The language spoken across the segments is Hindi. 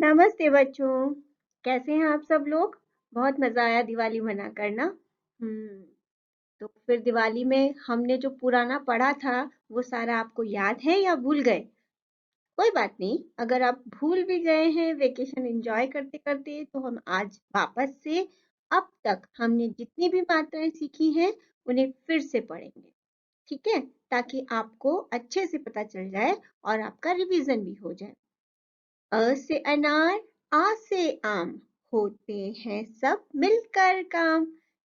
नमस्ते बच्चों, कैसे हैं आप सब लोग? बहुत मज़ा आया दिवाली मनाकर ना? हम्म, तो फिर दिवाली में हमने जो पुराना पढ़ा था, वो सारा आपको याद है या भूल गए? कोई बात नहीं, अगर आप भूल भी गए हैं वेकेशन एंजॉय करते-करते, तो हम आज वापस से अब तक हमने जितनी भी मात्राएं सीखी हैं, उन्हें फिर से पढ़ेंगे, ठीक है? ताकि आपको अच्छे से पता चल जाए और आपका रिवीजन भी हो जाए। अ से अनार, आ से आम, होते हैं सब मिलकर काम।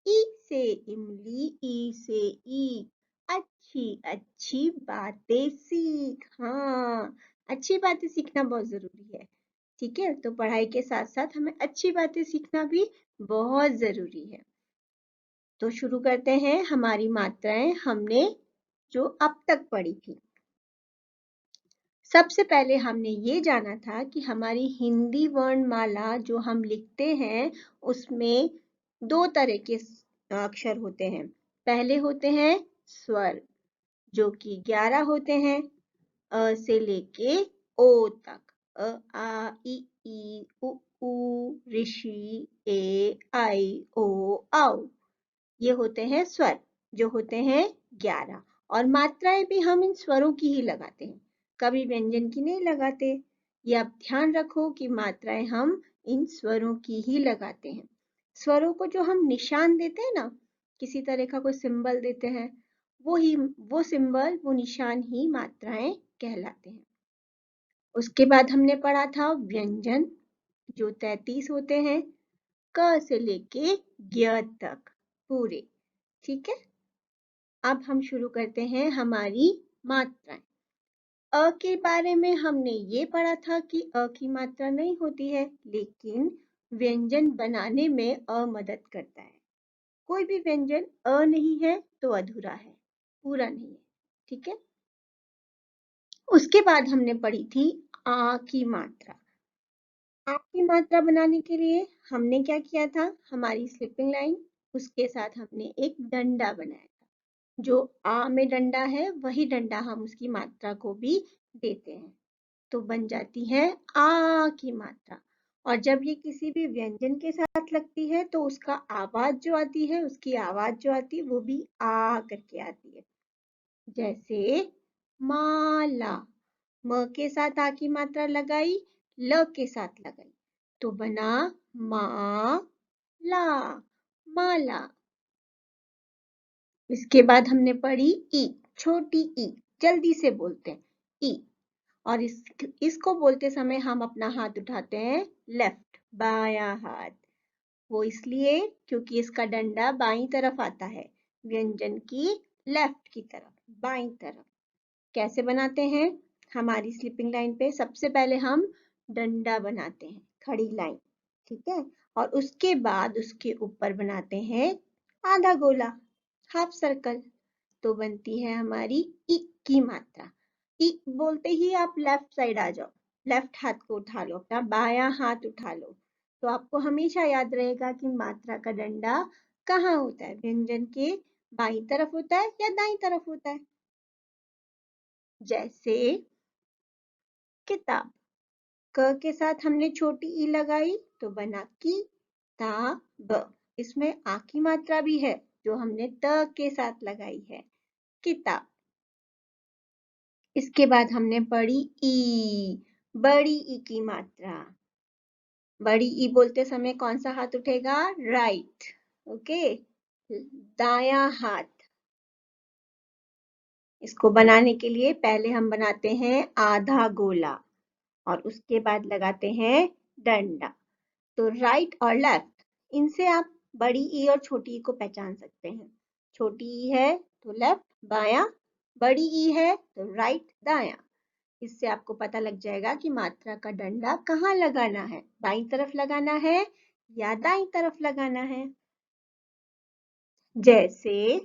ई से इमली, ई से ईख, अच्छी अच्छी बातें सीख। हाँ, अच्छी बातें सीखना बहुत जरूरी है, ठीक है? तो पढ़ाई के साथ साथ हमें अच्छी बातें सीखना भी बहुत जरूरी है। तो शुरू करते हैं हमारी मात्राएं हमने जो अब तक पढ़ी थी। सबसे पहले हमने ये जाना था कि हमारी हिंदी वर्णमाला जो हम लिखते हैं उसमें दो तरह के अक्षर होते हैं। पहले होते हैं स्वर जो कि 11 होते हैं, अ से लेके ओ तक। अ आ ई उ ऊ ऋषि ए आई ओ औ। ये होते हैं स्वर जो होते हैं 11, और मात्राएं भी हम इन स्वरों की ही लगाते हैं, कभी व्यंजन की नहीं लगाते। ये आप ध्यान रखो कि मात्राएं हम इन स्वरों की ही लगाते हैं। स्वरों को जो हम निशान देते हैं ना, किसी तरह का कोई सिंबल देते हैं, वो सिंबल, वो निशान ही मात्राएं कहलाते हैं। उसके बाद हमने पढ़ा था व्यंजन जो 33 होते हैं, क से लेके ज्ञ तक पूरे, ठीक है? अब हम शुरू करते हैं हमारी मात्राएं। अ के बारे में हमने ये पढ़ा था कि अ की मात्रा नहीं होती है, लेकिन व्यंजन बनाने में अ मदद करता है। कोई भी व्यंजन अ नहीं है तो अधूरा है, पूरा नहीं है, ठीक है? उसके बाद हमने पढ़ी थी आ की मात्रा। आ की मात्रा बनाने के लिए हमने क्या किया था? हमारी स्लिपिंग लाइन, उसके साथ हमने एक डंडा बनाया था। जो आ में डंडा है वही डंडा हम उसकी मात्रा को भी देते हैं, तो बन जाती है आ की मात्रा। और जब ये किसी भी व्यंजन के साथ लगती है तो उसका आवाज जो आती है, उसकी आवाज जो आती है वो भी आ करके आती है। जैसे माला, म के साथ आ की मात्रा लगाई, ल के साथ लगाई, तो बना मा ला, माला। इसके बाद हमने पढ़ी ई, छोटी ई, जल्दी से बोलते हैं ई। और इसको बोलते समय हम अपना हाथ उठाते हैं लेफ्ट, बायां हाथ। वो इसलिए क्योंकि इसका डंडा बाईं तरफ आता है, व्यंजन की लेफ्ट की तरफ, बाईं तरफ। कैसे बनाते हैं? हमारी स्लिपिंग लाइन पे सबसे पहले हम डंडा बनाते हैं, खड़ी लाइन, ठीक है? और उसके बाद उसके ऊपर बनाते हैं आधा गोला, हाफ सर्कल, तो बनती है हमारी ई की मात्रा। ई बोलते ही आप लेफ्ट साइड आ जाओ, लेफ्ट हाथ को उठा लो, अपना बायां हाथ उठा लो, तो आपको हमेशा याद रहेगा कि मात्रा का डंडा कहाँ होता है, व्यंजन के बाईं तरफ होता है या दाईं तरफ होता है। जैसे किताब, क के साथ हमने छोटी ई लगाई तो बना की ता ब। इसमें आ की मात्रा भी है जो हमने त के साथ लगाई है, किताब। इसके बाद हमने पढ़ी ई, बड़ी ई की मात्रा। बड़ी ई बोलते समय कौन सा हाथ उठेगा? राइट, ओके, दायां हाथ। इसको बनाने के लिए पहले हम बनाते हैं आधा गोला और उसके बाद लगाते हैं डंडा। तो राइट और लेफ्ट, इनसे आप बड़ी ई और छोटी ई को पहचान सकते हैं। छोटी ई है तो लेफ्ट बायां, बड़ी ई है तो राइट दायां। इससे आपको पता लग जाएगा कि मात्रा का डंडा कहाँ लगाना है, बाईं तरफ लगाना है या दाईं तरफ लगाना है। जैसे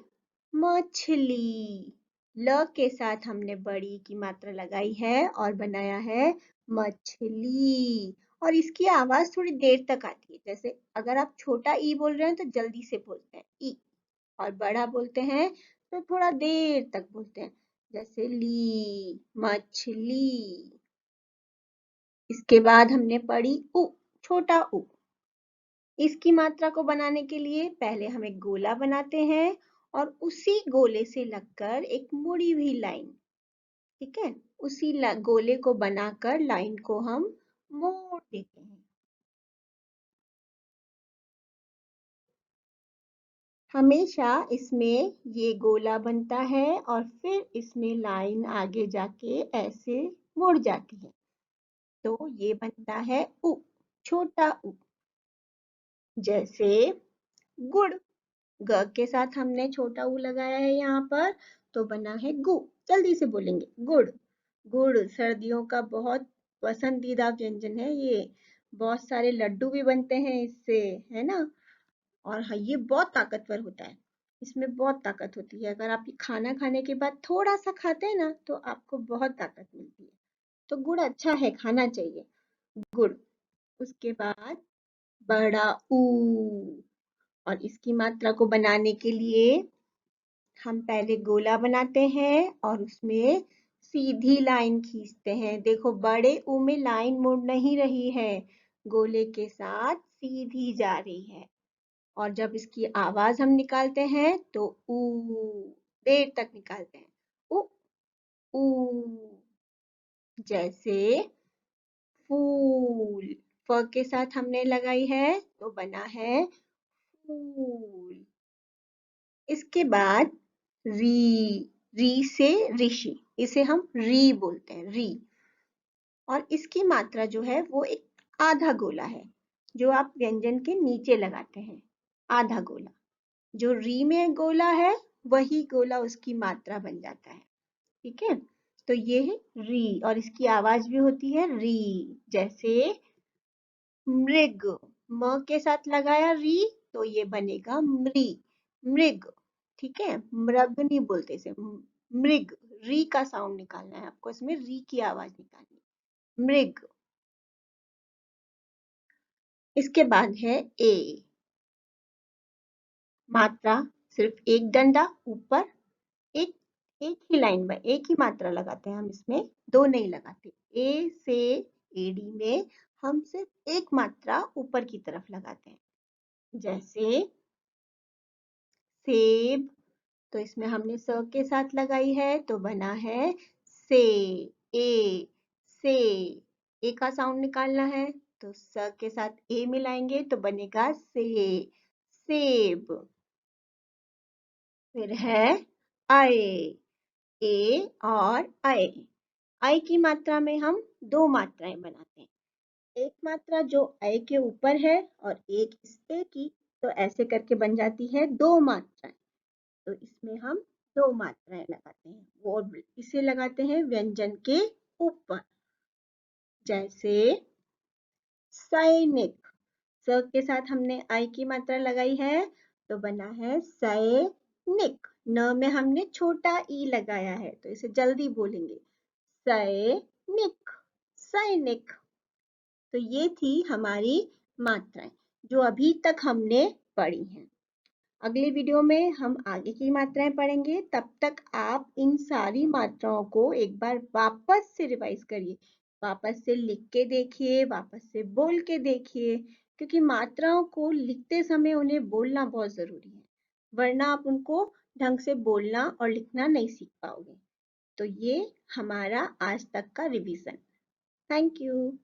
मछली, ल के साथ हमने बड़ी की मात्रा लगाई है और बनाया है मछली, और इसकी आवाज थोड़ी देर तक आती है। जैसे अगर आप छोटा ई बोल रहे हैं तो जल्दी से बोलते हैं ई, और बड़ा बोलते हैं तो थोड़ा देर तक बोलते हैं, जैसे ली, मछली। इसके बाद हमने पढ़ी उ, छोटा उ। इसकी मात्रा को बनाने के लिए पहले हम एक गोला बनाते हैं और उसी गोले से लगकर एक मुड़ी हुई लाइन, ठीक है, उसी गोले को बनाकर लाइन को हम मोड़ देते हैं। हमेशा इसमें ये गोला बनता है और फिर इसमें लाइन आगे जाके ऐसे मुड़ जाती है, तो ये बनता है उ, छोटा उ। जैसे गुड़, ग के साथ हमने छोटा उ लगाया है यहाँ पर, तो बना है गु। जल्दी से बोलेंगे, गुड़। गुड़ सर्दियों का बहुत पसंदीदा व्यंजन है ये। बहुत सारे लड्डू भी बनते हैं इससे, है ना। और हाँ, ये बहुत ताकतवर होता है। इसमें बहुत ताकत होती है। अगर आप ये खाना खाने के बाद थोड़ा सा खाते हैं ना, तो आपको बहुत ताकत मिलती है। तो गुड़ अच्छा है, खाना चाहिए गुड़। उसके बाद बड़ा ऊ, और इसकी मात्रा को बनाने के लिए हम पहले गोला बनाते हैं और उसमें सीधी लाइन खींचते हैं। देखो, बड़े ऊ में लाइन मुड़ नहीं रही है, गोले के साथ सीधी जा रही है। और जब इसकी आवाज हम निकालते हैं तो ऊ, देर तक निकालते हैं, ऊ ऊ। जैसे फूल, फ के साथ हमने लगाई है तो बना है फूल। इसके बाद री से ऋषि, इसे हम री बोलते हैं, री। और इसकी मात्रा जो है वो एक आधा गोला है, जो आप व्यंजन के नीचे लगाते हैं, आधा गोला। जो री में गोला है वही गोला उसकी मात्रा बन जाता है, ठीक है। तो ये है री, और इसकी आवाज भी होती है री। जैसे मृग, म के साथ लगाया री तो ये बनेगा मृ, मृग, ठीक है। मृग नहीं बोलते इसे, मृग। री का साउंड निकालना है आपको, इसमें री की आवाज निकालनी है, मृग। इसके बाद है ए, मात्रा सिर्फ एक डंडा ऊपर, एक एक ही लाइन में एक ही मात्रा लगाते हैं हम, इसमें दो नहीं लगाते। ए से एडी में हम सिर्फ एक मात्रा ऊपर की तरफ लगाते हैं। जैसे सेब, तो इसमें हमने स के साथ लगाई है तो बना है से, ए से। ए का साउंड निकालना है तो स के साथ ए मिलाएंगे तो बनेगा से, सेब। फिर है आए, ए और आए। आए की मात्रा में हम दो मात्राएं बनाते हैं। एक मात्रा जो आए के ऊपर है और एक इस ए की, तो ऐसे करके बन जाती है दो मात्राएं। तो इसमें हम दो मात्राएं लगाते हैं, वो इसे लगाते हैं व्यंजन के ऊपर। जैसे सैनिक, स के साथ हमने आई की मात्रा लगाई है तो बना है सैनिक। न में हमने छोटा ई लगाया है तो इसे जल्दी बोलेंगे, सैनिक, सैनिक। तो ये थी हमारी मात्राएं जो अभी तक हमने पढ़ी हैं। अगले वीडियो में हम आगे की मात्राएं पढ़ेंगे। तब तक आप इन सारी मात्राओं को एक बार वापस से रिवाइज करिए, वापस से लिख के देखिए, वापस से बोल के देखिए, क्योंकि मात्राओं को लिखते समय उन्हें बोलना बहुत जरूरी है, वरना आप उनको ढंग से बोलना और लिखना नहीं सीख पाओगे। तो ये हमारा आज तक का रिवीजन। Thank you.